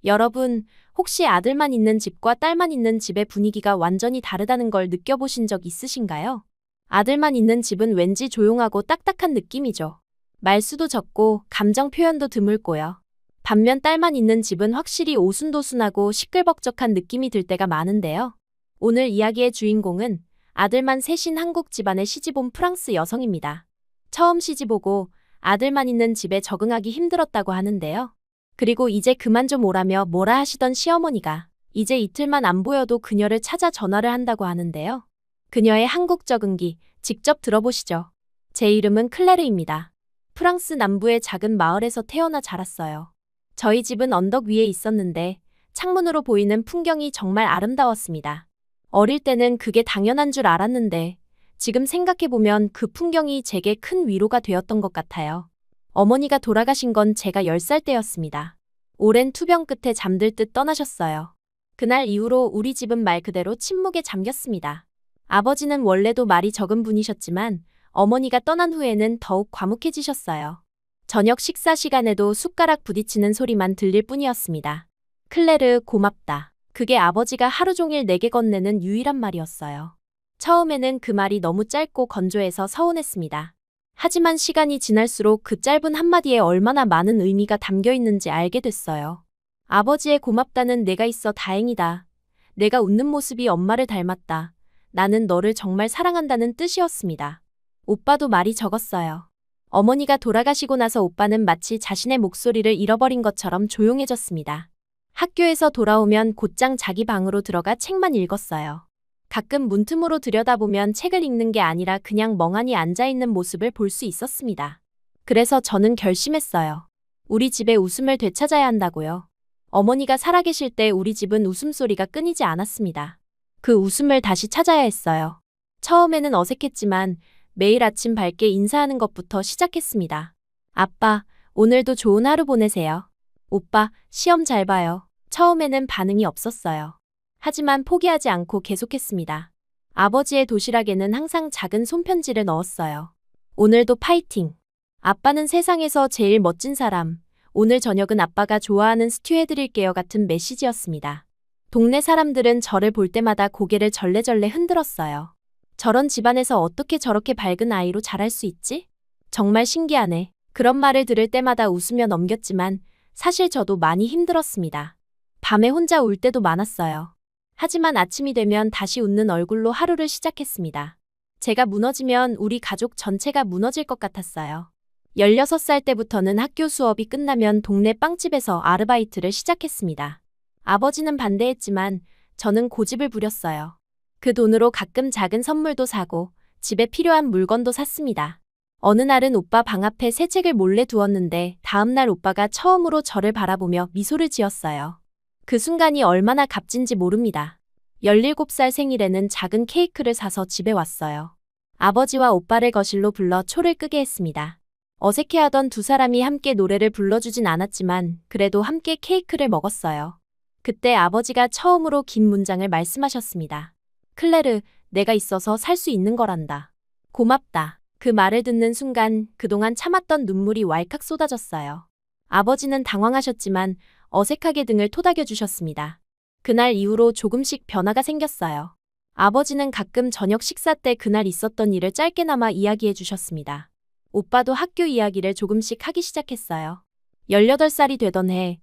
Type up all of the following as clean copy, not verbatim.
여러분, 혹시 아들만 있는 집과 딸만 있는 집의 분위기가 완전히 다르다는 걸 느껴보신 적 있으신가요? 아들만 있는 집은 왠지 조용하고 딱딱한 느낌이죠. 말수도 적고 감정 표현도 드물고요. 반면 딸만 있는 집은 확실히 오순도순하고 시끌벅적한 느낌이 들 때가 많은데요. 오늘 이야기의 주인공은 아들만 셋인 한국 집안에 시집온 프랑스 여성입니다. 처음 시집오고 아들만 있는 집에 적응하기 힘들었다고 하는데요. 그리고 이제 그만 좀 오라며 뭐라 하시던 시어머니가 이제 이틀만 안 보여도 그녀를 찾아 전화를 한다고 하는데요. 그녀의 한국 적응기 직접 들어보시죠. 제 이름은 클레르입니다. 프랑스 남부의 작은 마을에서 태어나 자랐어요. 저희 집은 언덕 위에 있었는데 창문으로 보이는 풍경이 정말 아름다웠습니다. 어릴 때는 그게 당연한 줄 알았는데 지금 생각해보면 그 풍경이 제게 큰 위로가 되었던 것 같아요. 어머니가 돌아가신 건 제가 10살 때였습니다. 오랜 투병 끝에 잠들 듯 떠나셨어요. 그날 이후로 우리 집은 말 그대로 침묵에 잠겼습니다. 아버지는 원래도 말이 적은 분이셨지만 어머니가 떠난 후에는 더욱 과묵해지셨어요. 저녁 식사 시간에도 숟가락 부딪히는 소리만 들릴 뿐이었습니다. 클레르, 고맙다. 그게 아버지가 하루 종일 내게 건네는 유일한 말이었어요. 처음에는 그 말이 너무 짧고 건조해서 서운했습니다. 하지만 시간이 지날수록 그 짧은 한마디에 얼마나 많은 의미가 담겨 있는지 알게 됐어요. 아버지의 고맙다는 내가 있어 다행이다. 내가 웃는 모습이 엄마를 닮았다. 나는 너를 정말 사랑한다는 뜻이었습니다. 오빠도 말이 적었어요. 어머니가 돌아가시고 나서 오빠는 마치 자신의 목소리를 잃어버린 것처럼 조용해졌습니다. 학교에서 돌아오면 곧장 자기 방으로 들어가 책만 읽었어요. 가끔 문틈으로 들여다보면 책을 읽는 게 아니라 그냥 멍하니 앉아있는 모습을 볼 수 있었습니다. 그래서 저는 결심했어요. 우리 집의 웃음을 되찾아야 한다고요. 어머니가 살아계실 때 우리 집은 웃음소리가 끊이지 않았습니다. 그 웃음을 다시 찾아야 했어요. 처음에는 어색했지만 매일 아침 밝게 인사하는 것부터 시작했습니다. 아빠, 오늘도 좋은 하루 보내세요. 오빠, 시험 잘 봐요. 처음에는 반응이 없었어요. 하지만 포기하지 않고 계속했습니다. 아버지의 도시락에는 항상 작은 손편지를 넣었어요. 오늘도 파이팅! 아빠는 세상에서 제일 멋진 사람. 오늘 저녁은 아빠가 좋아하는 스튜 해드릴게요 같은 메시지였습니다. 동네 사람들은 저를 볼 때마다 고개를 절레절레 흔들었어요. 저런 집안에서 어떻게 저렇게 밝은 아이로 자랄 수 있지? 정말 신기하네. 그런 말을 들을 때마다 웃으며 넘겼지만 사실 저도 많이 힘들었습니다. 밤에 혼자 울 때도 많았어요. 하지만 아침이 되면 다시 웃는 얼굴로 하루를 시작했습니다. 제가 무너지면 우리 가족 전체가 무너질 것 같았어요. 16살 때부터는 학교 수업이 끝나면 동네 빵집에서 아르바이트를 시작했습니다. 아버지는 반대했지만 저는 고집을 부렸어요. 그 돈으로 가끔 작은 선물도 사고 집에 필요한 물건도 샀습니다. 어느 날은 오빠 방 앞에 새 책을 몰래 두었는데 다음 날 오빠가 처음으로 저를 바라보며 미소를 지었어요. 그 순간이 얼마나 값진지 모릅니다. 17살 생일에는 작은 케이크를 사서 집에 왔어요. 아버지와 오빠를 거실로 불러 초를 끄게 했습니다. 어색해하던 두 사람이 함께 노래를 불러주진 않았지만 그래도 함께 케이크를 먹었어요. 그때 아버지가 처음으로 긴 문장을 말씀하셨습니다. 클레르, 내가 있어서 살 수 있는 거란다. 고맙다. 그 말을 듣는 순간 그동안 참았던 눈물이 왈칵 쏟아졌어요. 아버지는 당황하셨지만 어색하게 등을 토닥여 주셨습니다. 그날 이후로 조금씩 변화가 생겼어요. 아버지는 가끔 저녁 식사 때 그날 있었던 일을 짧게나마 이야기해 주셨습니다. 오빠도 학교 이야기를 조금씩 하기 시작했어요. 18살이 되던 해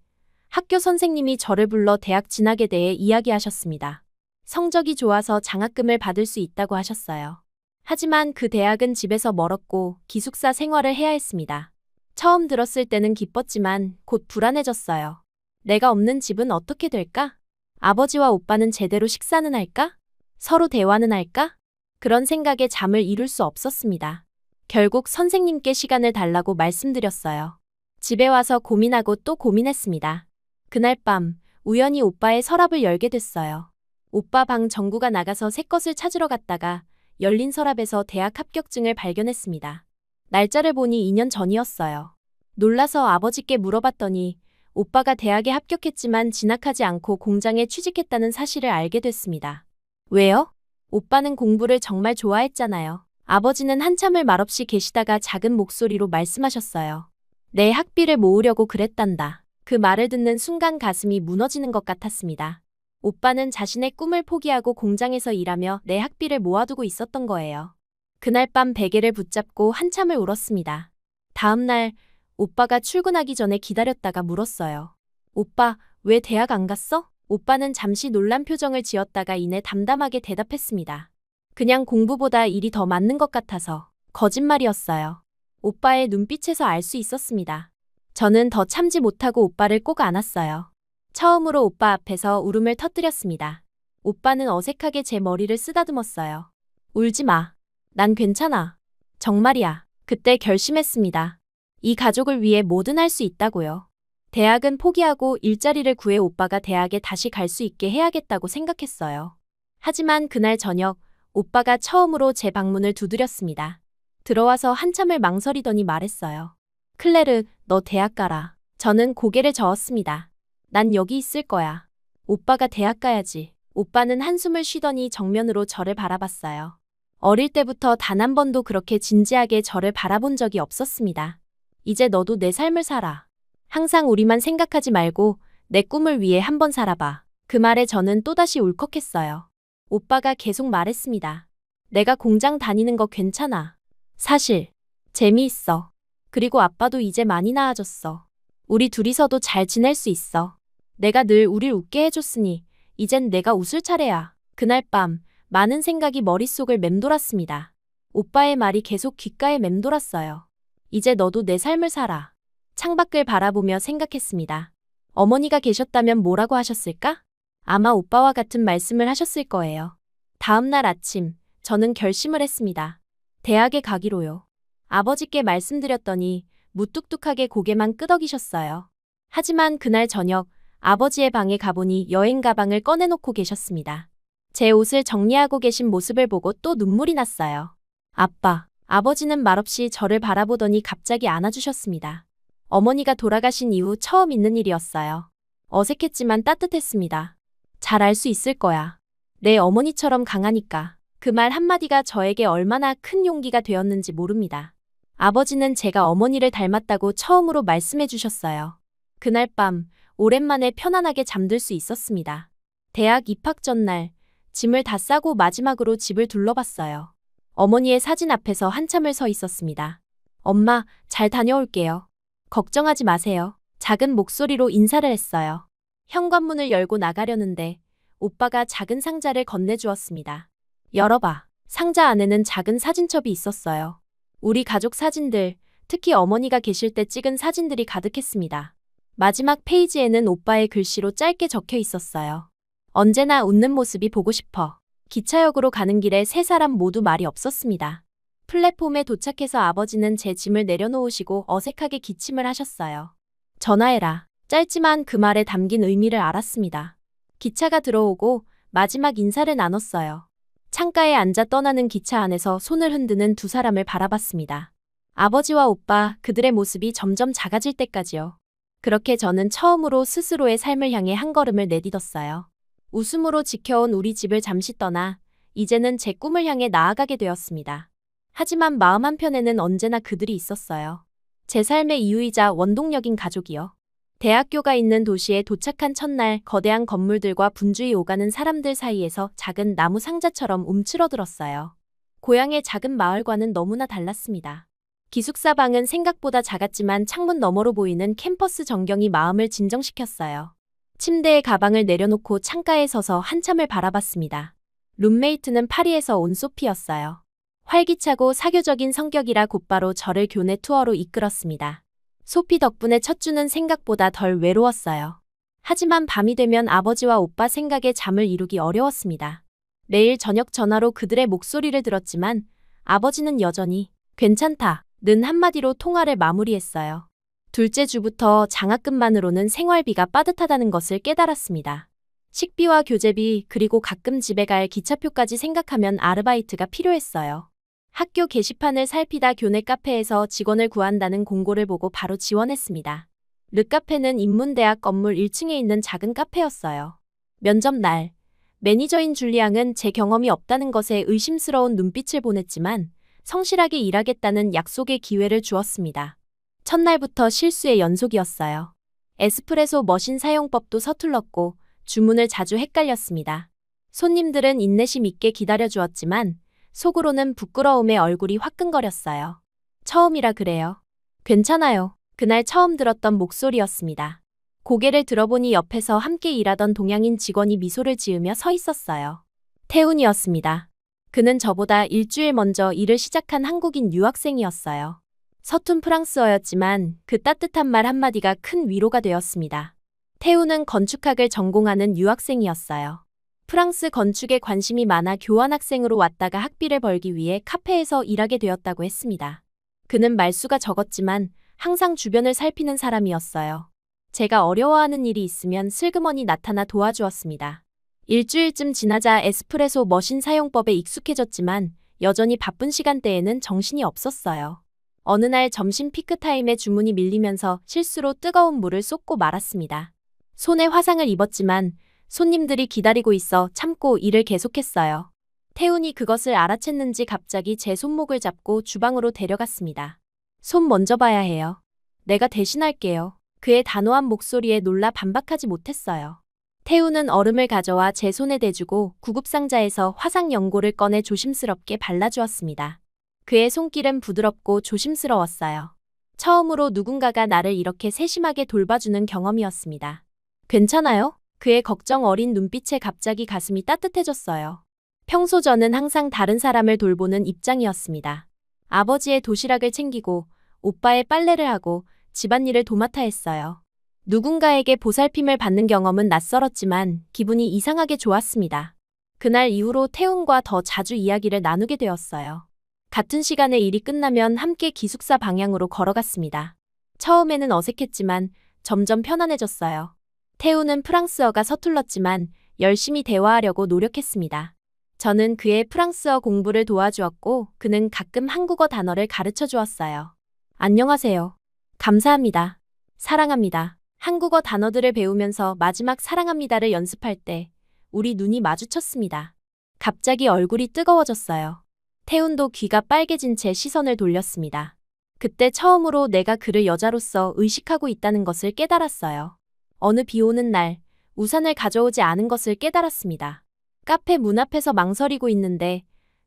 학교 선생님이 저를 불러 대학 진학에 대해 이야기하셨습니다. 성적이 좋아서 장학금을 받을 수 있다고 하셨어요. 하지만 그 대학은 집에서 멀었고 기숙사 생활을 해야 했습니다. 처음 들었을 때는 기뻤지만 곧 불안해졌어요. 내가 없는 집은 어떻게 될까? 아버지와 오빠는 제대로 식사는 할까? 서로 대화는 할까? 그런 생각에 잠을 이룰 수 없었습니다. 결국 선생님께 시간을 달라고 말씀드렸어요. 집에 와서 고민하고 또 고민했습니다. 그날 밤 우연히 오빠의 서랍을 열게 됐어요. 오빠 방 전구가 나가서 새 것을 찾으러 갔다가 열린 서랍에서 대학 합격증을 발견했습니다. 날짜를 보니 2년 전이었어요. 놀라서 아버지께 물어봤더니 오빠가 대학에 합격했지만 진학하지 않고 공장에 취직했다는 사실을 알게 됐습니다. 왜요? 오빠는 공부를 정말 좋아했잖아요. 아버지는 한참을 말없이 계시다가 작은 목소리로 말씀하셨어요. 내 학비를 모으려고 그랬단다. 그 말을 듣는 순간 가슴이 무너지는 것 같았습니다. 오빠는 자신의 꿈을 포기하고 공장에서 일하며 내 학비를 모아두고 있었던 거예요. 그날 밤 베개를 붙잡고 한참을 울었습니다. 다음 날 오빠가 출근하기 전에 기다렸다가 물었어요. 오빠, 왜 대학 안 갔어? 오빠는 잠시 놀란 표정을 지었다가 이내 담담하게 대답했습니다. 그냥 공부보다 일이 더 맞는 것 같아서. 거짓말이었어요. 오빠의 눈빛에서 알 수 있었습니다. 저는 더 참지 못하고 오빠를 꼭 안았어요. 처음으로 오빠 앞에서 울음을 터뜨렸습니다. 오빠는 어색하게 제 머리를 쓰다듬었어요. 울지 마. 난 괜찮아. 정말이야. 그때 결심했습니다. 이 가족을 위해 뭐든 할 수 있다고요. 대학은 포기하고 일자리를 구해 오빠가 대학에 다시 갈 수 있게 해야겠다고 생각했어요. 하지만 그날 저녁 오빠가 처음으로 제 방문을 두드렸습니다. 들어와서 한참을 망설이더니 말했어요. 클레르, 너 대학 가라. 저는 고개를 저었습니다. 난 여기 있을 거야. 오빠가 대학 가야지. 오빠는 한숨을 쉬더니 정면으로 저를 바라봤어요. 어릴 때부터 단 한 번도 그렇게 진지하게 저를 바라본 적이 없었습니다. 이제 너도 내 삶을 살아. 항상 우리만 생각하지 말고 내 꿈을 위해 한번 살아봐. 그 말에 저는 또다시 울컥했어요. 오빠가 계속 말했습니다. 내가 공장 다니는 거 괜찮아. 사실 재미있어. 그리고 아빠도 이제 많이 나아졌어. 우리 둘이서도 잘 지낼 수 있어. 내가 늘 우릴 웃게 해줬으니 이젠 내가 웃을 차례야. 그날 밤 많은 생각이 머릿속을 맴돌았습니다. 오빠의 말이 계속 귓가에 맴돌았어요. 이제 너도 내 삶을 살아. 창밖을 바라보며 생각했습니다. 어머니가 계셨다면 뭐라고 하셨을까? 아마 오빠와 같은 말씀을 하셨을 거예요. 다음 날 아침, 저는 결심을 했습니다. 대학에 가기로요. 아버지께 말씀드렸더니 무뚝뚝하게 고개만 끄덕이셨어요. 하지만 그날 저녁 아버지의 방에 가보니 여행 가방을 꺼내놓고 계셨습니다. 제 옷을 정리하고 계신 모습을 보고 또 눈물이 났어요. 아빠, 아버지는 말없이 저를 바라보더니 갑자기 안아주셨습니다. 어머니가 돌아가신 이후 처음 있는 일이었어요. 어색했지만 따뜻했습니다. 잘 알 수 있을 거야. 내 어머니처럼 강하니까. 그 말 한마디가 저에게 얼마나 큰 용기가 되었는지 모릅니다. 아버지는 제가 어머니를 닮았다고 처음으로 말씀해 주셨어요. 그날 밤 오랜만에 편안하게 잠들 수 있었습니다. 대학 입학 전날 짐을 다 싸고 마지막으로 집을 둘러봤어요. 어머니의 사진 앞에서 한참을 서 있었습니다. 엄마, 잘 다녀올게요. 걱정하지 마세요. 작은 목소리로 인사를 했어요. 현관문을 열고 나가려는데 오빠가 작은 상자를 건네주었습니다. 열어봐. 상자 안에는 작은 사진첩이 있었어요. 우리 가족 사진들, 특히 어머니가 계실 때 찍은 사진들이 가득했습니다. 마지막 페이지에는 오빠의 글씨로 짧게 적혀 있었어요. 언제나 웃는 모습이 보고 싶어. 기차역으로 가는 길에 세 사람 모두 말이 없었습니다. 플랫폼에 도착해서 아버지는 제 짐을 내려놓으시고 어색하게 기침을 하셨어요. 전화해라. 짧지만 그 말에 담긴 의미를 알았습니다. 기차가 들어오고 마지막 인사를 나눴어요. 창가에 앉아 떠나는 기차 안에서 손을 흔드는 두 사람을 바라봤습니다. 아버지와 오빠, 그들의 모습이 점점 작아질 때까지요. 그렇게 저는 처음으로 스스로의 삶을 향해 한 걸음을 내딛었어요. 웃음으로 지켜온 우리 집을 잠시 떠나 이제는 제 꿈을 향해 나아가게 되었습니다. 하지만 마음 한편에는 언제나 그들이 있었어요. 제 삶의 이유이자 원동력인 가족이요. 대학교가 있는 도시에 도착한 첫날 거대한 건물들과 분주히 오가는 사람들 사이에서 작은 나무 상자처럼 움츠러들었어요. 고향의 작은 마을과는 너무나 달랐습니다. 기숙사 방은 생각보다 작았지만 창문 너머로 보이는 캠퍼스 전경이 마음을 진정시켰어요. 침대에 가방을 내려놓고 창가에 서서 한참을 바라봤습니다. 룸메이트는 파리에서 온 소피였어요. 활기차고 사교적인 성격이라 곧바로 저를 교내 투어로 이끌었습니다. 소피 덕분에 첫 주는 생각보다 덜 외로웠어요. 하지만 밤이 되면 아버지와 오빠 생각에 잠을 이루기 어려웠습니다. 매일 저녁 전화로 그들의 목소리를 들었지만 아버지는 여전히 괜찮다 는 한마디로 통화를 마무리했어요. 둘째 주부터 장학금만으로는 생활비가 빠듯하다는 것을 깨달았습니다. 식비와 교재비 그리고 가끔 집에 갈 기차표까지 생각하면 아르바이트가 필요했어요. 학교 게시판을 살피다 교내 카페에서 직원을 구한다는 공고를 보고 바로 지원했습니다. 르카페는 인문대학 건물 1층에 있는 작은 카페였어요. 면접 날, 매니저인 줄리앙은 제 경험이 없다는 것에 의심스러운 눈빛을 보냈지만 성실하게 일하겠다는 약속의 기회를 주었습니다. 첫날부터 실수의 연속이었어요. 에스프레소 머신 사용법도 서툴렀고 주문을 자주 헷갈렸습니다. 손님들은 인내심 있게 기다려주었지만 속으로는 부끄러움에 얼굴이 화끈거렸어요. 처음이라 그래요. 괜찮아요. 그날 처음 들었던 목소리였습니다. 고개를 들어보니 옆에서 함께 일하던 동양인 직원이 미소를 지으며 서 있었어요. 태훈이었습니다. 그는 저보다 일주일 먼저 일을 시작한 한국인 유학생이었어요. 서툰 프랑스어였지만 그 따뜻한 말 한마디가 큰 위로가 되었습니다. 태훈은 건축학을 전공하는 유학생이었어요. 프랑스 건축에 관심이 많아 교환학생으로 왔다가 학비를 벌기 위해 카페에서 일하게 되었다고 했습니다. 그는 말수가 적었지만 항상 주변을 살피는 사람이었어요. 제가 어려워하는 일이 있으면 슬그머니 나타나 도와주었습니다. 일주일쯤 지나자 에스프레소 머신 사용법에 익숙해졌지만 여전히 바쁜 시간대에는 정신이 없었어요. 어느 날 점심 피크타임에 주문이 밀리면서 실수로 뜨거운 물을 쏟고 말았습니다. 손에 화상을 입었지만 손님들이 기다리고 있어 참고 일을 계속했어요. 태훈이 그것을 알아챘는지 갑자기 제 손목을 잡고 주방으로 데려갔습니다. 손 먼저 봐야 해요. 내가 대신할게요. 그의 단호한 목소리에 놀라 반박하지 못했어요. 태훈은 얼음을 가져와 제 손에 대주고 구급상자에서 화상 연고를 꺼내 조심스럽게 발라주었습니다. 그의 손길은 부드럽고 조심스러웠어요. 처음으로 누군가가 나를 이렇게 세심하게 돌봐주는 경험이었습니다. 괜찮아요? 그의 걱정 어린 눈빛에 갑자기 가슴이 따뜻해졌어요. 평소 저는 항상 다른 사람을 돌보는 입장이었습니다. 아버지의 도시락을 챙기고 오빠의 빨래를 하고 집안일을 도맡아 했어요. 누군가에게 보살핌을 받는 경험은 낯설었지만 기분이 이상하게 좋았습니다. 그날 이후로 태훈과 더 자주 이야기를 나누게 되었어요. 같은 시간에 일이 끝나면 함께 기숙사 방향으로 걸어갔습니다. 처음에는 어색했지만 점점 편안해졌어요. 태훈은 프랑스어가 서툴렀지만 열심히 대화하려고 노력했습니다. 저는 그의 프랑스어 공부를 도와주었고 그는 가끔 한국어 단어를 가르쳐 주었어요. 안녕하세요. 감사합니다. 사랑합니다. 한국어 단어들을 배우면서 마지막 사랑합니다를 연습할 때 우리 눈이 마주쳤습니다. 갑자기 얼굴이 뜨거워졌어요. 태훈도 귀가 빨개진 채 시선을 돌렸습니다. 그때 처음으로 내가 그를 여자로서 의식하고 있다는 것을 깨달았어요. 어느 비 오는 날 우산을 가져오지 않은 것을 깨달았습니다. 카페 문 앞에서 망설이고 있는데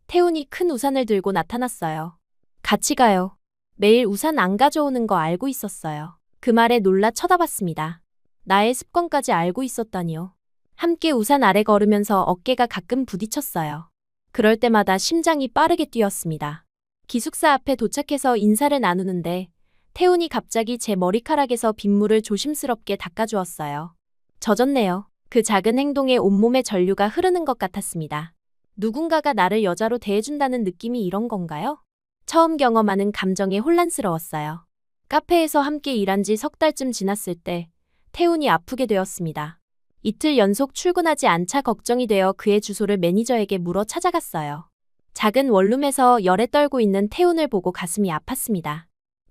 태훈이 큰 우산을 들고 나타났어요. 같이 가요. 매일 우산 안 가져오는 거 알고 있었어요. 그 말에 놀라 쳐다봤습니다. 나의 습관까지 알고 있었다니요. 함께 우산 아래 걸으면서 어깨가 가끔 부딪혔어요. 그럴 때마다 심장이 빠르게 뛰었습니다. 기숙사 앞에 도착해서 인사를 나누는데 태훈이 갑자기 제 머리카락에서 빗물을 조심스럽게 닦아주었어요. 젖었네요. 그 작은 행동에 온몸에 전류가 흐르는 것 같았습니다. 누군가가 나를 여자로 대해준다는 느낌이 이런 건가요? 처음 경험하는 감정에 혼란스러웠어요. 카페에서 함께 일한 지 석 달쯤 지났을 때 태훈이 아프게 되었습니다. 이틀 연속 출근하지 않자 걱정이 되어 그의 주소를 매니저에게 물어 찾아갔어요. 작은 원룸에서 열에 떨고 있는 태훈을 보고 가슴이 아팠습니다.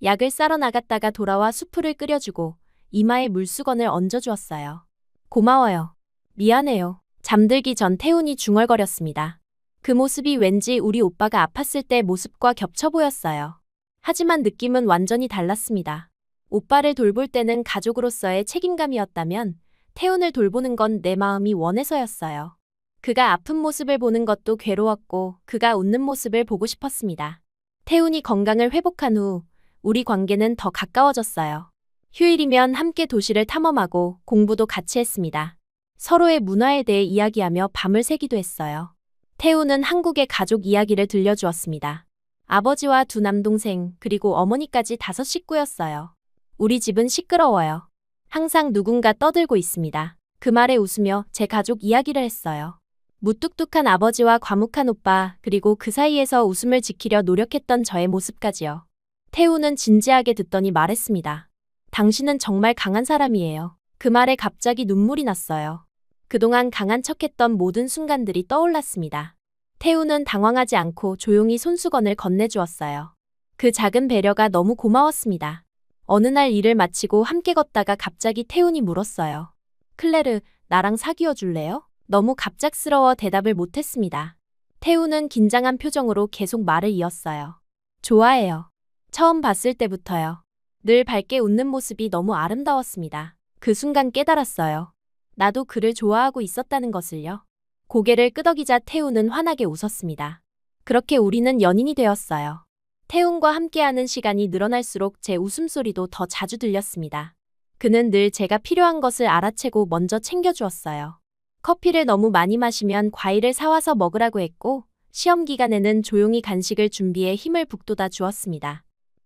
약을 싸러 나갔다가 돌아와 수프를 끓여주고 이마에 물수건을 얹어주었어요. 고마워요. 미안해요. 잠들기 전 태훈이 중얼거렸습니다. 그 모습이 왠지 우리 오빠가 아팠을 때 모습과 겹쳐 보였어요. 하지만 느낌은 완전히 달랐습니다. 오빠를 돌볼 때는 가족으로서의 책임감이었다면 태훈을 돌보는 건 내 마음이 원해서였어요. 그가 아픈 모습을 보는 것도 괴로웠고 그가 웃는 모습을 보고 싶었습니다. 태훈이 건강을 회복한 후 우리 관계는 더 가까워졌어요. 휴일이면 함께 도시를 탐험하고 공부도 같이 했습니다. 서로의 문화에 대해 이야기하며 밤을 새기도 했어요. 태훈은 한국의 가족 이야기를 들려주었습니다. 아버지와 두 남동생 그리고 어머니까지 5 식구였어요. 우리 집은 시끄러워요. 항상 누군가 떠들고 있습니다. 그 말에 웃으며 제 가족 이야기를 했어요. 무뚝뚝한 아버지와 과묵한 오빠 그리고 그 사이에서 웃음을 지키려 노력했던 저의 모습까지요. 태훈은 진지하게 듣더니 말했습니다. 당신은 정말 강한 사람이에요. 그 말에 갑자기 눈물이 났어요. 그동안 강한 척했던 모든 순간들이 떠올랐습니다. 태훈은 당황하지 않고 조용히 손수건을 건네주었어요. 그 작은 배려가 너무 고마웠습니다. 어느 날 일을 마치고 함께 걷다가 갑자기 태훈이 물었어요. 클레르, 나랑 사귀어 줄래요? 너무 갑작스러워 대답을 못했습니다. 태훈은 긴장한 표정으로 계속 말을 이었어요. 좋아해요. 처음 봤을 때부터요. 늘 밝게 웃는 모습이 너무 아름다웠습니다. 그 순간 깨달았어요. 나도 그를 좋아하고 있었다는 것을요. 고개를 끄덕이자 태우는 환하게 웃었습니다. 그렇게 우리는 연인이 되었어요. 태훈과 함께하는 시간이 늘어날수록 제 웃음소리도 더 자주 들렸습니다. 그는 늘 제가 필요한 것을 알아채고 먼저 챙겨주었어요. 커피를 너무 많이 마시면 과일을 사와서 먹으라고 했고, 시험 기간에는 조용히 간식을 준비해 힘을 북돋아 주었습니다.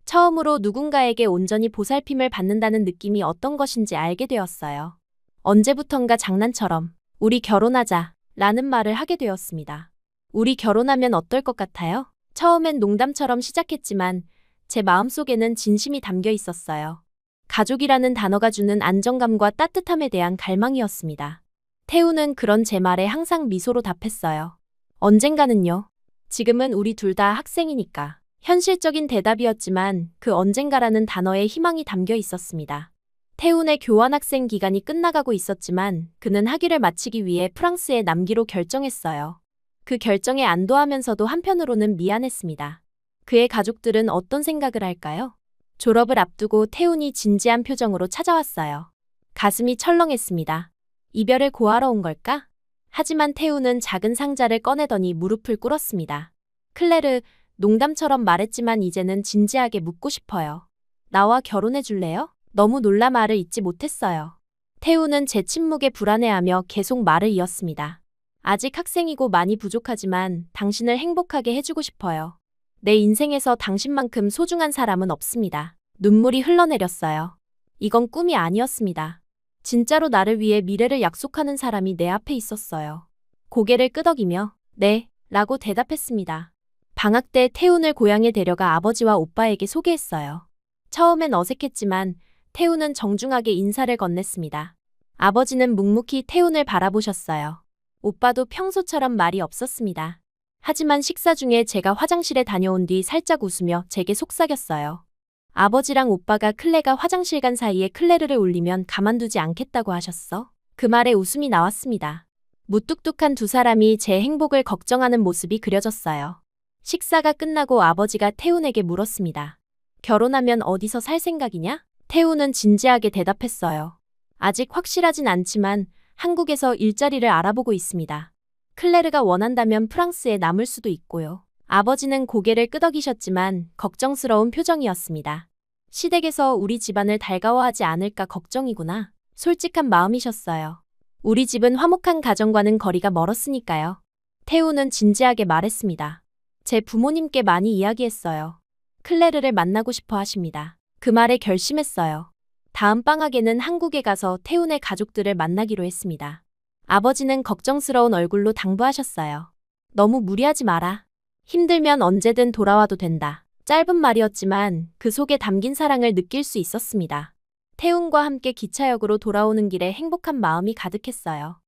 처음으로 누군가에게 온전히 보살핌을 받는다는 느낌이 어떤 것인지 알게 되었어요. 언제부턴가 장난처럼 우리 결혼하자 라는 말을 하게 되었습니다. 우리 결혼하면 어떨 것 같아요? 처음엔 농담처럼 시작했지만 제 마음속에는 진심이 담겨 있었어요. 가족이라는 단어가 주는 안정감과 따뜻함에 대한 갈망이었습니다. 태우는 그런 제 말에 항상 미소로 답했어요. 언젠가는요. 지금은 우리 둘 다 학생이니까. 현실적인 대답이었지만 그 언젠가라는 단어에 희망이 담겨 있었습니다. 태훈의 교환학생 기간이 끝나가고 있었지만 그는 학위를 마치기 위해 프랑스에 남기로 결정했어요. 그 결정에 안도하면서도 한편으로는 미안했습니다. 그의 가족들은 어떤 생각을 할까요? 졸업을 앞두고 태훈이 진지한 표정으로 찾아왔어요. 가슴이 철렁했습니다. 이별을 고하러 온 걸까? 하지만 태훈은 작은 상자를 꺼내더니 무릎을 꿇었습니다. 클레르, 농담처럼 말했지만 이제는 진지하게 묻고 싶어요. 나와 결혼해 줄래요? 너무 놀라 말을 잇지 못했어요. 태훈은 제 침묵에 불안해하며 계속 말을 이었습니다. 아직 학생이고 많이 부족하지만 당신을 행복하게 해주고 싶어요. 내 인생에서 당신만큼 소중한 사람은 없습니다. 눈물이 흘러내렸어요. 이건 꿈이 아니었습니다. 진짜로 나를 위해 미래를 약속하는 사람이 내 앞에 있었어요. 고개를 끄덕이며 네, 라고 대답했습니다. 방학 때 태훈을 고향에 데려가 아버지와 오빠에게 소개했어요. 처음엔 어색했지만 태훈은 정중하게 인사를 건넸습니다. 아버지는 묵묵히 태훈을 바라보셨어요. 오빠도 평소처럼 말이 없었습니다. 하지만 식사 중에 제가 화장실에 다녀온 뒤 살짝 웃으며 제게 속삭였어요. 아버지랑 오빠가 클레가 화장실 간 사이에 클레르를 울리면 가만두지 않겠다고 하셨어? 그 말에 웃음이 나왔습니다. 무뚝뚝한 두 사람이 제 행복을 걱정하는 모습이 그려졌어요. 식사가 끝나고 아버지가 태훈에게 물었습니다. 결혼하면 어디서 살 생각이냐? 태훈은 진지하게 대답했어요. 아직 확실하진 않지만 한국에서 일자리를 알아보고 있습니다. 클레르가 원한다면 프랑스에 남을 수도 있고요. 아버지는 고개를 끄덕이셨지만 걱정스러운 표정이었습니다. 시댁에서 우리 집안을 달가워하지 않을까 걱정이구나. 솔직한 마음이셨어요. 우리 집은 화목한 가정과는 거리가 멀었으니까요. 태훈은 진지하게 말했습니다. 제 부모님께 많이 이야기했어요. 클레르를 만나고 싶어 하십니다. 그 말에 결심했어요. 다음 방학에는 한국에 가서 태훈의 가족들을 만나기로 했습니다. 아버지는 걱정스러운 얼굴로 당부하셨어요. 너무 무리하지 마라. 힘들면 언제든 돌아와도 된다. 짧은 말이었지만 그 속에 담긴 사랑을 느낄 수 있었습니다. 태훈과 함께 기차역으로 돌아오는 길에 행복한 마음이 가득했어요.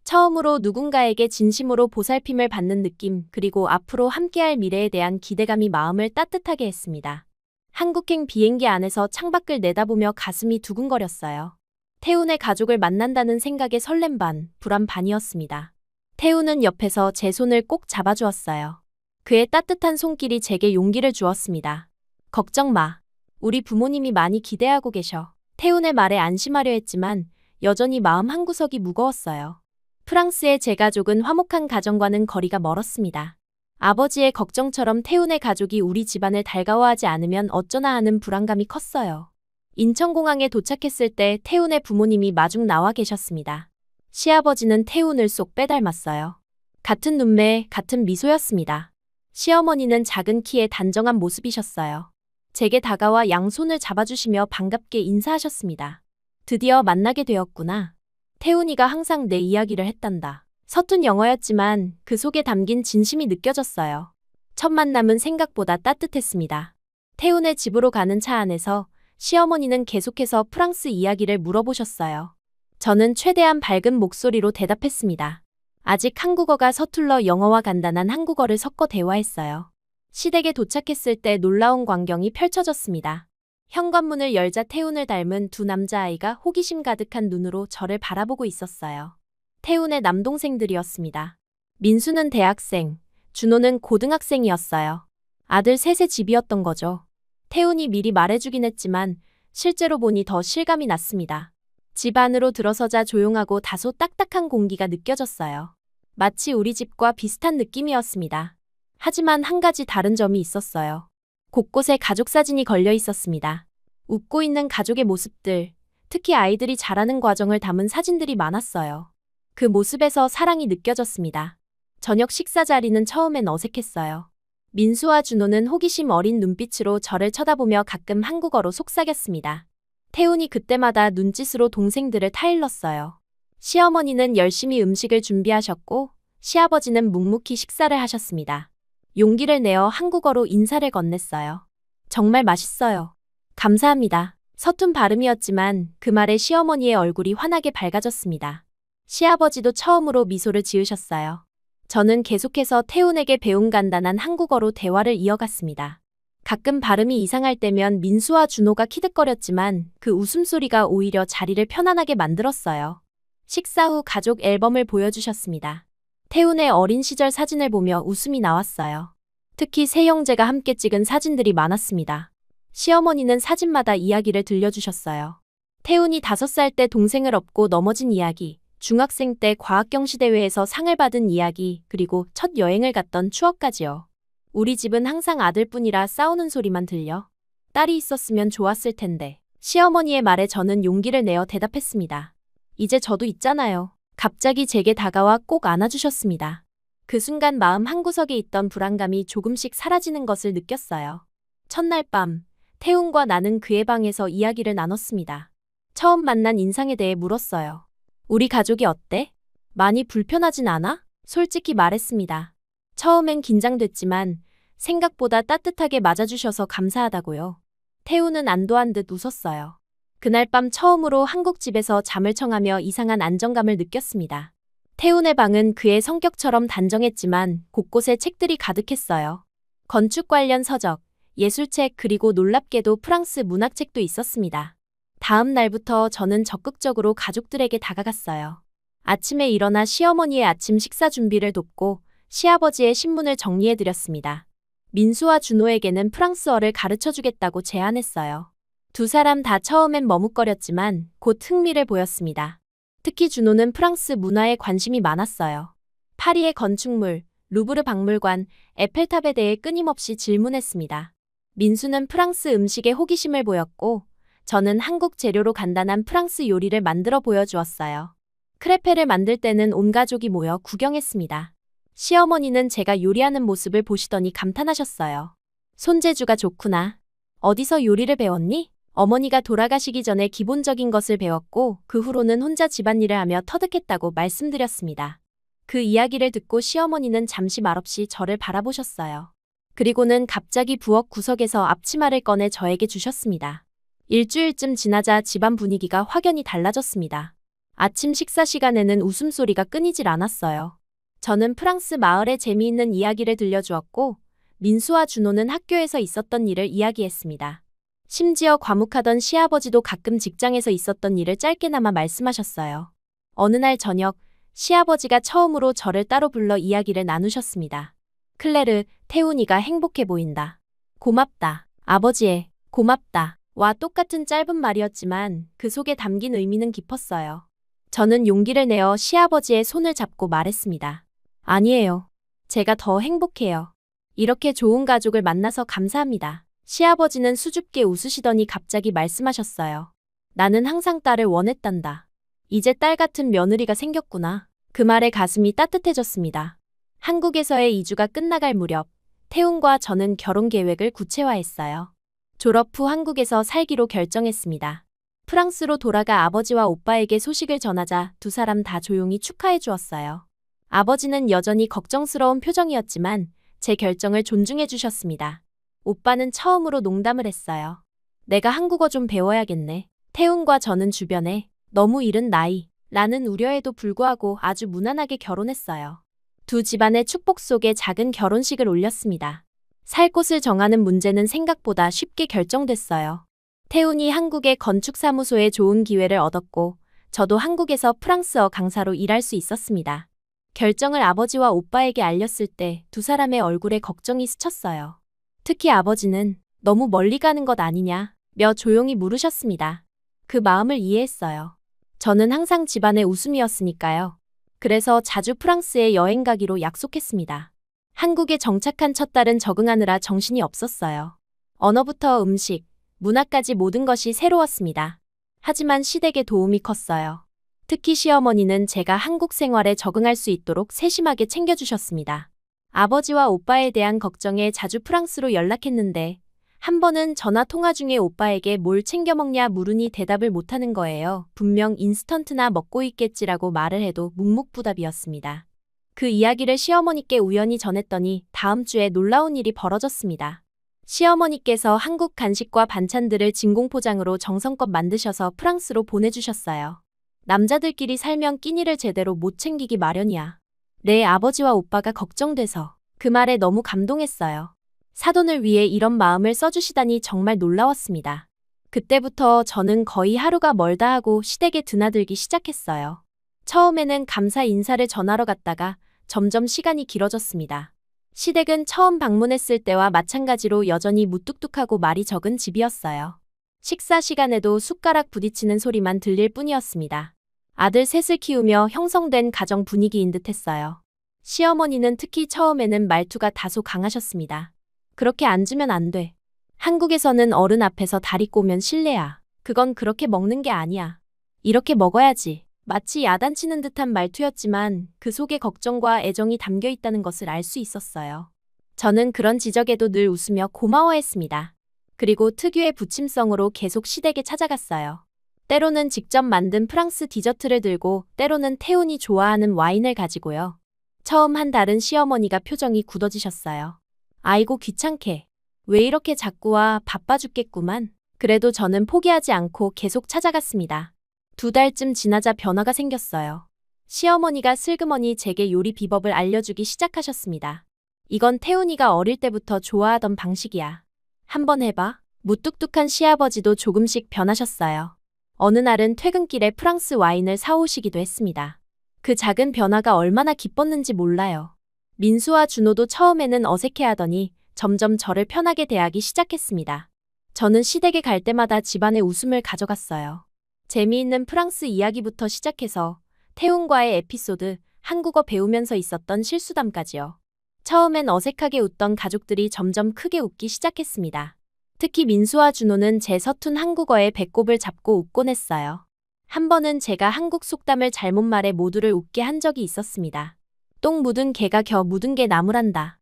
처음으로 누군가에게 진심으로 보살핌을 받는 느낌, 그리고 앞으로 함께할 미래에 대한 기대감이 마음을 따뜻하게 했습니다. 한국행 비행기 안에서 창밖을 내다보며 가슴이 두근거렸어요. 태훈의 가족을 만난다는 생각에 설렘 반, 불안 반이었습니다. 태훈은 옆에서 제 손을 꼭 잡아주었어요. 그의 따뜻한 손길이 제게 용기를 주었습니다. 걱정 마. 우리 부모님이 많이 기대하고 계셔. 태훈의 말에 안심하려 했지만 여전히 마음 한구석이 무거웠어요. 프랑스의 제 가족은 화목한 가정과는 거리가 멀었습니다. 아버지의 걱정처럼 태훈의 가족이 우리 집안을 달가워하지 않으면 어쩌나 하는 불안감이 컸어요. 인천공항에 도착했을 때 태훈의 부모님이 마중 나와 계셨습니다. 시아버지는 태훈을 쏙 빼닮았어요. 같은 눈매, 같은 미소였습니다. 시어머니는 작은 키에 단정한 모습이셨어요. 제게 다가와 양손을 잡아주시며 반갑게 인사하셨습니다. 드디어 만나게 되었구나. 태훈이가 항상 내 이야기를 했단다. 서툰 영어였지만 그 속에 담긴 진심이 느껴졌어요. 첫 만남은 생각보다 따뜻했습니다. 태훈의 집으로 가는 차 안에서 시어머니는 계속해서 프랑스 이야기를 물어보셨어요. 저는 최대한 밝은 목소리로 대답했습니다. 아직 한국어가 서툴러 영어와 간단한 한국어를 섞어 대화했어요. 시댁에 도착했을 때 놀라운 광경이 펼쳐졌습니다. 현관문을 열자 태훈을 닮은 두 남자아이가 호기심 가득한 눈으로 저를 바라보고 있었어요. 태훈의 남동생들이었습니다. 민수는 대학생, 준호는 고등학생이었어요. 아들 셋의 집이었던 거죠. 태훈이 미리 말해주긴 했지만 실제로 보니 더 실감이 났습니다. 집 안으로 들어서자 조용하고 다소 딱딱한 공기가 느껴졌어요. 마치 우리 집과 비슷한 느낌이었습니다. 하지만 한 가지 다른 점이 있었어요. 곳곳에 가족 사진이 걸려 있었습니다. 웃고 있는 가족의 모습들, 특히 아이들이 자라는 과정을 담은 사진들이 많았어요. 그 모습에서 사랑이 느껴졌습니다. 저녁 식사 자리는 처음엔 어색했어요. 민수와 준호는 호기심 어린 눈빛으로 저를 쳐다보며 가끔 한국어로 속삭였습니다. 태훈이 그때마다 눈짓으로 동생들을 타일렀어요. 시어머니는 열심히 음식을 준비하셨고 시아버지는 묵묵히 식사를 하셨습니다. 용기를 내어 한국어로 인사를 건넸어요. 정말 맛있어요. 감사합니다. 서툰 발음이었지만 그 말에 시어머니의 얼굴이 환하게 밝아졌습니다. 시아버지도 처음으로 미소를 지으셨어요. 저는 계속해서 태훈에게 배운 간단한 한국어로 대화를 이어갔습니다. 가끔 발음이 이상할 때면 민수와 준호가 키득거렸지만 그 웃음소리가 오히려 자리를 편안하게 만들었어요. 식사 후 가족 앨범을 보여주셨습니다. 태훈의 어린 시절 사진을 보며 웃음이 나왔어요. 특히 세 형제가 함께 찍은 사진들이 많았습니다. 시어머니는 사진마다 이야기를 들려주셨어요. 태훈이 5살 때 동생을 업고 넘어진 이야기, 중학생 때 과학경시대회에서 상을 받은 이야기, 그리고 첫 여행을 갔던 추억까지요. 우리 집은 항상 아들뿐이라 싸우는 소리만 들려. 딸이 있었으면 좋았을 텐데. 시어머니의 말에 저는 용기를 내어 대답했습니다. 이제 저도 있잖아요. 갑자기 제게 다가와 꼭 안아주셨습니다. 그 순간 마음 한구석에 있던 불안감이 조금씩 사라지는 것을 느꼈어요. 첫날 밤, 태훈과 나는 그의 방에서 이야기를 나눴습니다. 처음 만난 인상에 대해 물었어요. 우리 가족이 어때? 많이 불편하진 않아? 솔직히 말했습니다. 처음엔 긴장됐지만 생각보다 따뜻하게 맞아주셔서 감사하다고요. 태훈은 안도한 듯 웃었어요. 그날 밤 처음으로 한국 집에서 잠을 청하며 이상한 안정감을 느꼈습니다. 태훈의 방은 그의 성격처럼 단정했지만 곳곳에 책들이 가득했어요. 건축 관련 서적, 예술책 그리고 놀랍게도 프랑스 문학책도 있었습니다. 다음 날부터 저는 적극적으로 가족들에게 다가갔어요. 아침에 일어나 시어머니의 아침 식사 준비를 돕고 시아버지의 신문을 정리해드렸습니다. 민수와 준호에게는 프랑스어를 가르쳐주겠다고 제안했어요. 두 사람 다 처음엔 머뭇거렸지만 곧 흥미를 보였습니다. 특히 준호는 프랑스 문화에 관심이 많았어요. 파리의 건축물, 루브르 박물관, 에펠탑에 대해 끊임없이 질문했습니다. 민수는 프랑스 음식에 호기심을 보였고 저는 한국 재료로 간단한 프랑스 요리를 만들어 보여주었어요. 크레페를 만들 때는 온 가족이 모여 구경했습니다. 시어머니는 제가 요리하는 모습을 보시더니 감탄하셨어요. 손재주가 좋구나. 어디서 요리를 배웠니? 어머니가 돌아가시기 전에 기본적인 것을 배웠고 그 후로는 혼자 집안일을 하며 터득했다고 말씀드렸습니다. 그 이야기를 듣고 시어머니는 잠시 말없이 저를 바라보셨어요. 그리고는 갑자기 부엌 구석에서 앞치마를 꺼내 저에게 주셨습니다. 일주일쯤 지나자 집안 분위기가 확연히 달라졌습니다. 아침 식사 시간에는 웃음소리가 끊이질 않았어요. 저는 프랑스 마을의 재미있는 이야기를 들려주었고 민수와 준호는 학교에서 있었던 일을 이야기했습니다. 심지어 과묵하던 시아버지도 가끔 직장에서 있었던 일을 짧게나마 말씀하셨어요. 어느 날 저녁, 시아버지가 처음으로 저를 따로 불러 이야기를 나누셨습니다. 클레르, 태훈이가 행복해 보인다. 고맙다. 아버지의 고맙다. 와 똑같은 짧은 말이었지만 그 속에 담긴 의미는 깊었어요. 저는 용기를 내어 시아버지의 손을 잡고 말했습니다. 아니에요. 제가 더 행복해요. 이렇게 좋은 가족을 만나서 감사합니다. 시아버지는 수줍게 웃으시더니 갑자기 말씀하셨어요. 나는 항상 딸을 원했단다. 이제 딸 같은 며느리가 생겼구나. 그 말에 가슴이 따뜻해졌습니다. 한국에서의 이주가 끝나갈 무렵, 태훈과 저는 결혼 계획을 구체화했어요. 졸업 후 한국에서 살기로 결정했습니다. 프랑스로 돌아가 아버지와 오빠에게 소식을 전하자 두 사람 다 조용히 축하해 주었어요. 아버지는 여전히 걱정스러운 표정이었지만 제 결정을 존중해 주셨습니다. 오빠는 처음으로 농담을 했어요. 내가 한국어 좀 배워야겠네. 태훈과 저는 주변에 너무 이른 나이 라는 우려에도 불구하고 아주 무난하게 결혼했어요. 두 집안의 축복 속에 작은 결혼식을 올렸습니다. 살 곳을 정하는 문제는 생각보다 쉽게 결정됐어요. 태훈이 한국의 건축사무소에 좋은 기회를 얻었고 저도 한국에서 프랑스어 강사로 일할 수 있었습니다. 결정을 아버지와 오빠에게 알렸을 때 두 사람의 얼굴에 걱정이 스쳤어요. 특히 아버지는 너무 멀리 가는 것 아니냐며 조용히 물으셨습니다. 그 마음을 이해했어요. 저는 항상 집안의 웃음이었으니까요. 그래서 자주 프랑스에 여행 가기로 약속했습니다. 한국에 정착한 첫 달은 적응하느라 정신이 없었어요. 언어부터 음식, 문화까지 모든 것이 새로웠습니다. 하지만 시댁의 도움이 컸어요. 특히 시어머니는 제가 한국 생활에 적응할 수 있도록 세심하게 챙겨주셨습니다. 아버지와 오빠에 대한 걱정에 자주 프랑스로 연락했는데 한 번은 전화 통화 중에 오빠에게 뭘 챙겨 먹냐 물으니 대답을 못하는 거예요. 분명 인스턴트나 먹고 있겠지라고 말을 해도 묵묵부답이었습니다. 그 이야기를 시어머니께 우연히 전했더니 다음 주에 놀라운 일이 벌어졌습니다. 시어머니께서 한국 간식과 반찬들을 진공포장으로 정성껏 만드셔서 프랑스로 보내주셨어요. 남자들끼리 살면 끼니를 제대로 못 챙기기 마련이야. 내 아버지와 오빠가 걱정돼서 그 말에 너무 감동했어요. 사돈을 위해 이런 마음을 써주시다니 정말 놀라웠습니다. 그때부터 저는 거의 하루가 멀다 하고 시댁에 드나들기 시작했어요. 처음에는 감사 인사를 전하러 갔다가 점점 시간이 길어졌습니다. 시댁은 처음 방문했을 때와 마찬가지로 여전히 무뚝뚝하고 말이 적은 집이었어요. 식사 시간에도 숟가락 부딪히는 소리만 들릴 뿐이었습니다. 아들 셋을 키우며 형성된 가정 분위기인 듯했어요. 시어머니는 특히 처음에는 말투가 다소 강하셨습니다. 그렇게 앉으면 안 돼. 한국에서는 어른 앞에서 다리 꼬면 실례야. 그건 그렇게 먹는 게 아니야. 이렇게 먹어야지. 마치 야단치는 듯한 말투였지만 그 속에 걱정과 애정이 담겨 있다는 것을 알 수 있었어요. 저는 그런 지적에도 늘 웃으며 고마워했습니다. 그리고 특유의 부침성으로 계속 시댁에 찾아갔어요. 때로는 직접 만든 프랑스 디저트를 들고 때로는 태훈이 좋아하는 와인을 가지고요. 처음 한 달은 시어머니가 표정이 굳어지셨어요. 아이고 귀찮게. 왜 이렇게 자꾸 와 바빠 죽겠구만. 그래도 저는 포기하지 않고 계속 찾아갔습니다. 2달쯤 지나자 변화가 생겼어요. 시어머니가 슬그머니 제게 요리 비법을 알려주기 시작하셨습니다. 이건 태훈이가 어릴 때부터 좋아하던 방식이야. 한번 해봐. 무뚝뚝한 시아버지도 조금씩 변하셨어요. 어느 날은 퇴근길에 프랑스 와인을 사오시기도 했습니다. 그 작은 변화가 얼마나 기뻤는지 몰라요. 민수와 준호도 처음에는 어색해하더니 점점 저를 편하게 대하기 시작했습니다. 저는 시댁에 갈 때마다 집안의 웃음을 가져갔어요. 재미있는 프랑스 이야기부터 시작해서 태훈과의 에피소드, 한국어 배우면서 있었던 실수담까지요. 처음엔 어색하게 웃던 가족들이 점점 크게 웃기 시작했습니다. 특히 민수와 준호는 제 서툰 한국어에 배꼽을 잡고 웃곤 했어요. 한 번은 제가 한국 속담을 잘못 말해 모두를 웃게 한 적이 있었습니다. 똥 묻은 개가 겨 묻은 개 나무란다.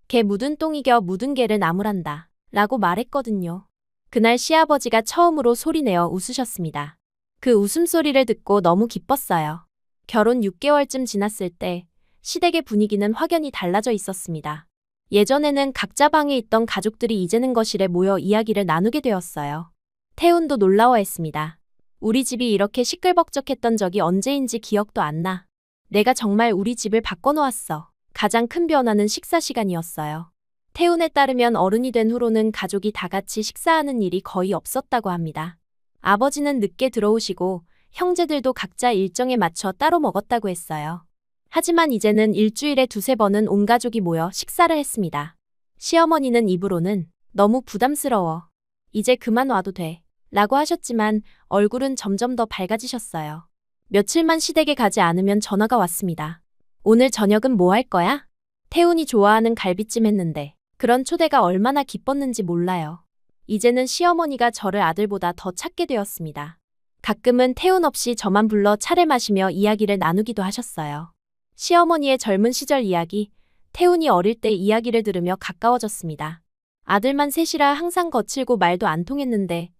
개 묻은 똥이 겨 묻은 개를 나무란다. 라고 말했거든요. 그날 시아버지가 처음으로 소리내어 웃으셨습니다. 그 웃음소리를 듣고 너무 기뻤어요. 결혼 6개월쯤 지났을 때 시댁의 분위기는 확연히 달라져 있었습니다. 예전에는 각자 방에 있던 가족들이 이제는 거실에 모여 이야기를 나누게 되었어요. 태훈도 놀라워했습니다. 우리 집이 이렇게 시끌벅적했던 적이 언제인지 기억도 안 나. 내가 정말 우리 집을 바꿔놓았어. 가장 큰 변화는 식사 시간이었어요. 태훈에 따르면 어른이 된 후로는 가족이 다 같이 식사하는 일이 거의 없었다고 합니다. 아버지는 늦게 들어오시고 형제들도 각자 일정에 맞춰 따로 먹었다고 했어요. 하지만 이제는 일주일에 2~3번은 온 가족이 모여 식사를 했습니다. 시어머니는 입으로는 너무 부담스러워. 이제 그만 와도 돼. 라고 하셨지만 얼굴은 점점 더 밝아지셨어요. 며칠만 시댁에 가지 않으면 전화가 왔습니다. 오늘 저녁은 뭐 할 거야? 태훈이 좋아하는 갈비찜 했는데. 그런 초대가 얼마나 기뻤는지 몰라요. 이제는 시어머니가 저를 아들보다 더 찾게 되었습니다. 가끔은 태훈 없이 저만 불러 차를 마시며 이야기를 나누기도 하셨어요. 시어머니의 젊은 시절 이야기, 태훈이 어릴 때 이야기를 들으며 가까워졌습니다. 아들만 셋이라 항상 거칠고 말도 안 통했는데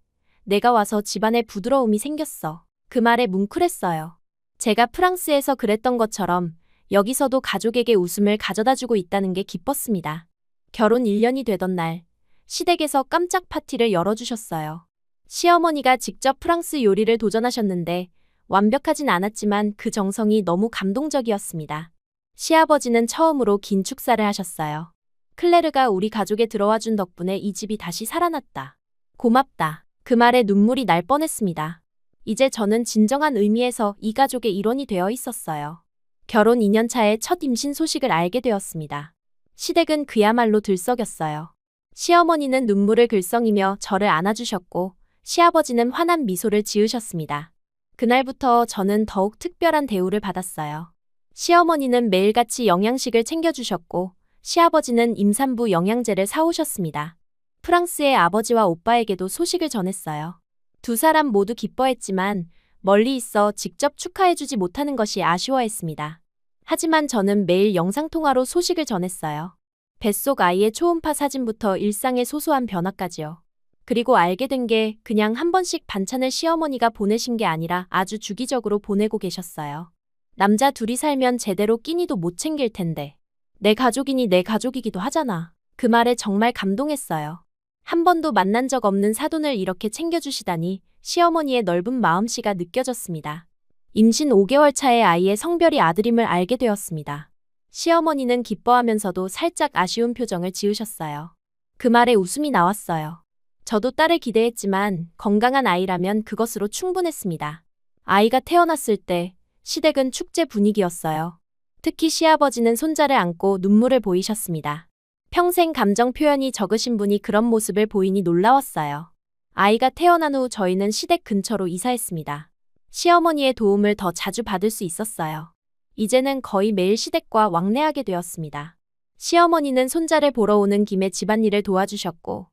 내가 와서 집안에 부드러움이 생겼어. 그 말에 뭉클했어요. 제가 프랑스에서 그랬던 것처럼 여기서도 가족에게 웃음을 가져다주고 있다는 게 기뻤습니다. 결혼 1년이 되던 날, 시댁에서 깜짝 파티를 열어주셨어요. 시어머니가 직접 프랑스 요리를 도전하셨는데 완벽하진 않았지만 그 정성이 너무 감동적이었습니다. 시아버지는 처음으로 긴 축사를 하셨어요. 클레르가 우리 가족에 들어와 준 덕분에 이 집이 다시 살아났다. 고맙다. 그 말에 눈물이 날 뻔했습니다. 이제 저는 진정한 의미에서 이 가족의 일원이 되어 있었어요. 결혼 2년 차에 첫 임신 소식을 알게 되었습니다. 시댁은 그야말로 들썩였어요. 시어머니는 눈물을 글썽이며 저를 안아주셨고 시아버지는 환한 미소를 지으셨습니다. 그날부터 저는 더욱 특별한 대우를 받았어요. 시어머니는 매일같이 영양식을 챙겨주셨고, 시아버지는 임산부 영양제를 사오셨습니다. 프랑스의 아버지와 오빠에게도 소식을 전했어요. 두 사람 모두 기뻐했지만 멀리 있어 직접 축하해주지 못하는 것이 아쉬워했습니다. 하지만 저는 매일 영상통화로 소식을 전했어요. 뱃속 아이의 초음파 사진부터 일상의 소소한 변화까지요. 그리고 알게 된 게 그냥 한 번씩 반찬을 시어머니가 보내신 게 아니라 아주 주기적으로 보내고 계셨어요. 남자 둘이 살면 제대로 끼니도 못 챙길 텐데. 내 가족이니 내 가족이기도 하잖아. 그 말에 정말 감동했어요. 한 번도 만난 적 없는 사돈을 이렇게 챙겨주시다니 시어머니의 넓은 마음씨가 느껴졌습니다. 임신 5개월 차의 아이의 성별이 아들임을 알게 되었습니다. 시어머니는 기뻐하면서도 살짝 아쉬운 표정을 지으셨어요. 그 말에 웃음이 나왔어요. 저도 딸을 기대했지만 건강한 아이라면 그것으로 충분했습니다. 아이가 태어났을 때 시댁은 축제 분위기였어요. 특히 시아버지는 손자를 안고 눈물을 보이셨습니다. 평생 감정 표현이 적으신 분이 그런 모습을 보이니 놀라웠어요. 아이가 태어난 후 저희는 시댁 근처로 이사했습니다. 시어머니의 도움을 더 자주 받을 수 있었어요. 이제는 거의 매일 시댁과 왕래하게 되었습니다. 시어머니는 손자를 보러 오는 김에 집안일을 도와주셨고,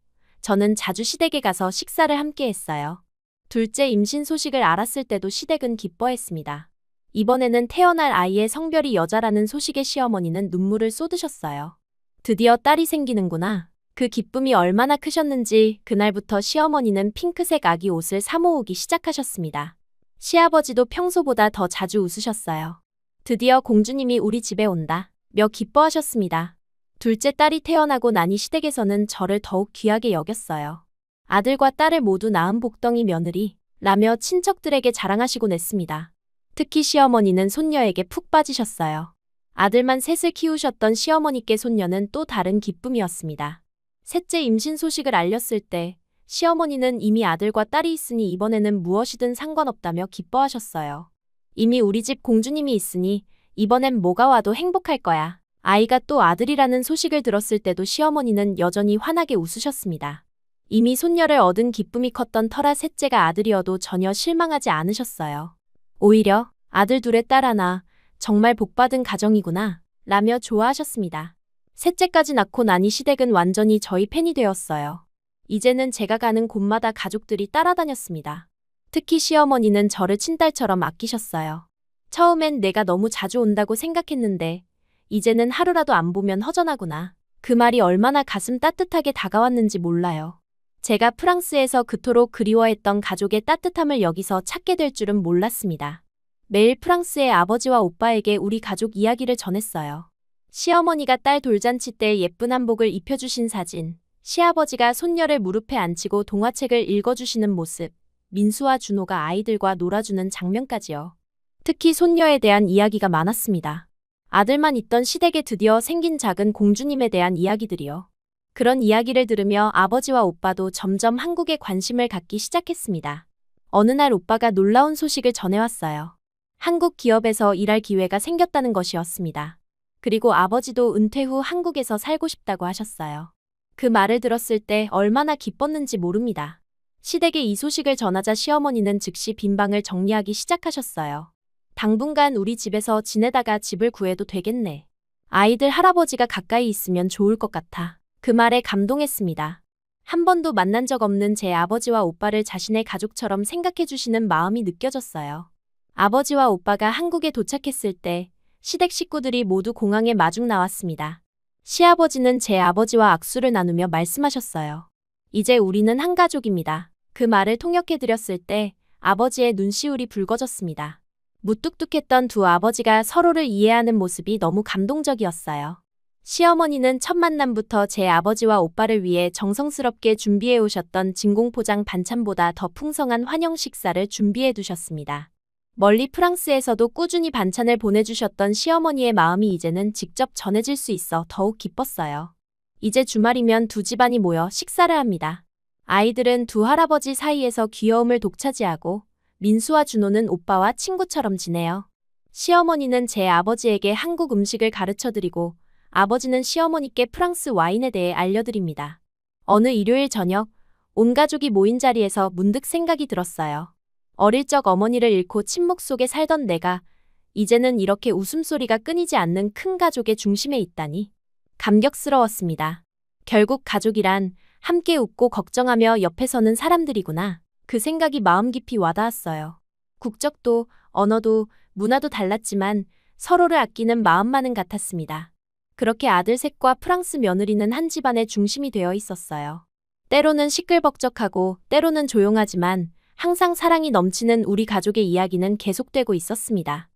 저는 자주 시댁에 가서 식사를 함께 했어요. 둘째 임신 소식을 알았을 때도 시댁은 기뻐했습니다. 이번에는 태어날 아이의 성별이 여자라는 소식에 시어머니는 눈물을 쏟으셨어요. 드디어 딸이 생기는구나. 그 기쁨이 얼마나 크셨는지 그날부터 시어머니는 핑크색 아기 옷을 사 모으기 시작하셨습니다. 시아버지도 평소보다 더 자주 웃으셨어요. 드디어 공주님이 우리 집에 온다. 며 기뻐하셨습니다. 둘째 딸이 태어나고 나니 시댁에서는 저를 더욱 귀하게 여겼어요. 아들과 딸을 모두 낳은 복덩이 며느리 라며 친척들에게 자랑하시곤 했습니다. 특히 시어머니는 손녀에게 푹 빠지셨어요. 아들만 셋을 키우셨던 시어머니께 손녀는 또 다른 기쁨이었습니다. 셋째 임신 소식을 알렸을 때 시어머니는 이미 아들과 딸이 있으니 이번에는 무엇이든 상관없다며 기뻐하셨어요. 이미 우리 집 공주님이 있으니 이번엔 뭐가 와도 행복할 거야. 아이가 또 아들이라는 소식을 들었을 때도 시어머니는 여전히 환하게 웃으셨습니다. 이미 손녀를 얻은 기쁨이 컸던 터라 셋째가 아들이어도 전혀 실망하지 않으셨어요. 오히려 아들 둘에 딸 하나, 정말 복받은 가정이구나 라며 좋아하셨습니다. 셋째까지 낳고 나니 시댁은 완전히 저희 팬이 되었어요. 이제는 제가 가는 곳마다 가족들이 따라다녔습니다. 특히 시어머니는 저를 친딸처럼 아끼셨어요. 처음엔 내가 너무 자주 온다고 생각했는데 이제는 하루라도 안 보면 허전하구나. 그 말이 얼마나 가슴 따뜻하게 다가왔는지 몰라요. 제가 프랑스에서 그토록 그리워했던 가족의 따뜻함을 여기서 찾게 될 줄은 몰랐습니다. 매일 프랑스의 아버지와 오빠에게 우리 가족 이야기를 전했어요. 시어머니가 딸 돌잔치 때 예쁜 한복을 입혀주신 사진, 시아버지가 손녀를 무릎에 앉히고 동화책을 읽어주시는 모습, 민수와 준호가 아이들과 놀아주는 장면까지요. 특히 손녀에 대한 이야기가 많았습니다. 아들만 있던 시댁에 드디어 생긴 작은 공주님에 대한 이야기들이요. 그런 이야기를 들으며 아버지와 오빠도 점점 한국에 관심을 갖기 시작했습니다. 어느 날 오빠가 놀라운 소식을 전해왔어요. 한국 기업에서 일할 기회가 생겼다는 것이었습니다. 그리고 아버지도 은퇴 후 한국에서 살고 싶다고 하셨어요. 그 말을 들었을 때 얼마나 기뻤는지 모릅니다. 시댁에 이 소식을 전하자 시어머니는 즉시 빈방을 정리하기 시작하셨어요. 당분간 우리 집에서 지내다가 집을 구해도 되겠네. 아이들 할아버지가 가까이 있으면 좋을 것 같아. 그 말에 감동했습니다. 한 번도 만난 적 없는 제 아버지와 오빠를 자신의 가족처럼 생각해 주시는 마음이 느껴졌어요. 아버지와 오빠가 한국에 도착했을 때 시댁 식구들이 모두 공항에 마중 나왔습니다. 시아버지는 제 아버지와 악수를 나누며 말씀하셨어요. 이제 우리는 한 가족입니다. 그 말을 통역해 드렸을 때 아버지의 눈시울이 붉어졌습니다. 무뚝뚝했던 두 아버지가 서로를 이해하는 모습이 너무 감동적이었어요. 시어머니는 첫 만남부터 제 아버지와 오빠를 위해 정성스럽게 준비해 오셨던 진공포장 반찬보다 더 풍성한 환영 식사를 준비해 두셨습니다. 멀리 프랑스에서도 꾸준히 반찬을 보내주셨던 시어머니의 마음이 이제는 직접 전해질 수 있어 더욱 기뻤어요. 이제 주말이면 두 집안이 모여 식사를 합니다. 아이들은 두 할아버지 사이에서 귀여움을 독차지하고 민수와 준호는 오빠와 친구처럼 지내요. 시어머니는 제 아버지에게 한국 음식을 가르쳐드리고 아버지는 시어머니께 프랑스 와인에 대해 알려드립니다. 어느 일요일 저녁, 온 가족이 모인 자리에서 문득 생각이 들었어요. 어릴 적 어머니를 잃고 침묵 속에 살던 내가 이제는 이렇게 웃음소리가 끊이지 않는 큰 가족의 중심에 있다니 감격스러웠습니다. 결국 가족이란 함께 웃고 걱정하며 옆에 서는 사람들이구나. 그 생각이 마음 깊이 와닿았어요. 국적도, 언어도, 문화도 달랐지만 서로를 아끼는 마음만은 같았습니다. 그렇게 아들 셋과 프랑스 며느리는 한 집안의 중심이 되어 있었어요. 때로는 시끌벅적하고 때로는 조용하지만 항상 사랑이 넘치는 우리 가족의 이야기는 계속되고 있었습니다.